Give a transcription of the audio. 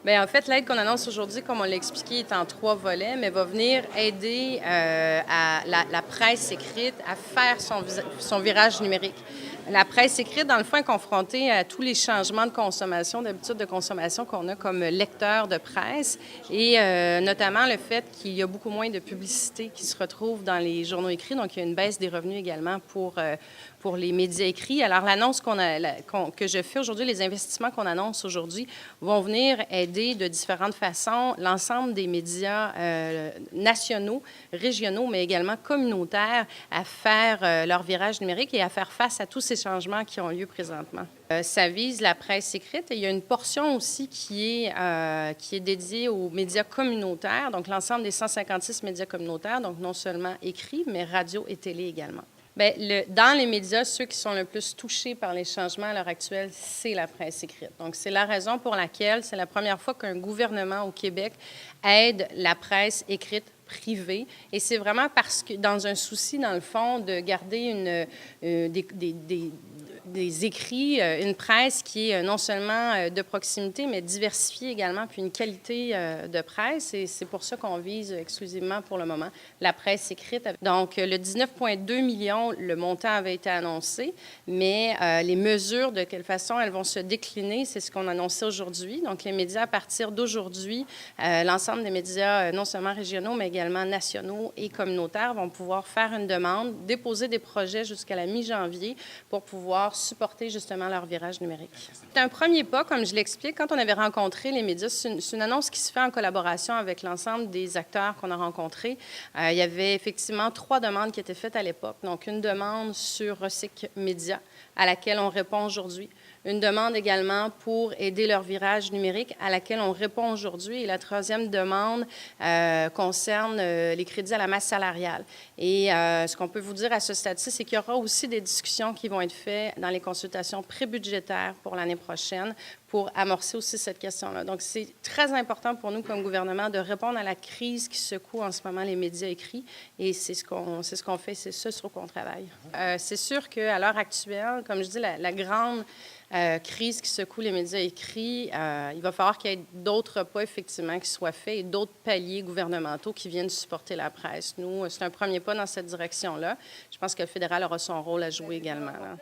Bien, en fait, l'aide qu'on annonce aujourd'hui, comme on l'a expliqué, est en 3 volets, mais va venir aider à la presse écrite à faire son virage numérique. La presse écrite, dans le fond, est confrontée à tous les changements de consommation, d'habitude de consommation qu'on a comme lecteur de presse, et notamment le fait qu'il y a beaucoup moins de publicité qui se retrouve dans les journaux écrits, donc il y a une baisse des revenus également pour les médias écrits. Alors, l'annonce que je fais aujourd'hui, les investissements qu'on annonce aujourd'hui, vont venir aider de différentes façons l'ensemble des médias nationaux, régionaux, mais également communautaires à faire leur virage numérique et à faire face à tous ces changements qui ont lieu présentement. Ça vise la presse écrite et il y a une portion aussi qui est dédiée aux médias communautaires, donc l'ensemble des 156 médias communautaires, donc non seulement écrits, mais radio et télé également. Bien, dans les médias, ceux qui sont le plus touchés par les changements à l'heure actuelle, c'est la presse écrite. Donc, c'est la raison pour laquelle c'est la première fois qu'un gouvernement au Québec aide la presse écrite privée. Et c'est vraiment parce que, dans un souci, dans le fond, de garder des écrits, une presse qui est non seulement de proximité, mais diversifiée également, puis une qualité de presse. Et c'est pour ça qu'on vise exclusivement pour le moment la presse écrite. Donc, le 19,2 millions, le montant avait été annoncé, mais les mesures, de quelle façon elles vont se décliner, c'est ce qu'on annonçait aujourd'hui. Donc, les médias, à partir d'aujourd'hui, l'ensemble des médias, non seulement régionaux, mais également nationaux et communautaires, vont pouvoir faire une demande, déposer des projets jusqu'à la mi-janvier pour pouvoir supporter justement leur virage numérique. C'est un premier pas, comme je l'explique. Quand on avait rencontré les médias, c'est une annonce qui se fait en collaboration avec l'ensemble des acteurs qu'on a rencontrés. Il y avait effectivement 3 demandes qui étaient faites à l'époque. Donc, une demande sur Recyc Média, à laquelle on répond aujourd'hui. Une demande également pour aider leur virage numérique, à laquelle on répond aujourd'hui. Et la 3e demande concerne les crédits à la masse salariale. Et ce qu'on peut vous dire à ce stade-ci, c'est qu'il y aura aussi des discussions qui vont être faites dans les consultations prébudgétaires pour l'année prochaine pour amorcer aussi cette question-là. Donc, c'est très important pour nous comme gouvernement de répondre à la crise qui secoue en ce moment les médias écrits. Et c'est ce qu'on fait, c'est ce sur quoi on travaille. C'est sûr qu'à l'heure actuelle, comme je dis, la grande crise qui secoue les médias écrits, il va falloir qu'il y ait d'autres pas, effectivement, qui soient faits et d'autres paliers gouvernementaux qui viennent supporter la presse. Nous, c'est un premier pas dans cette direction-là. Je pense que le fédéral aura son rôle à jouer également, là.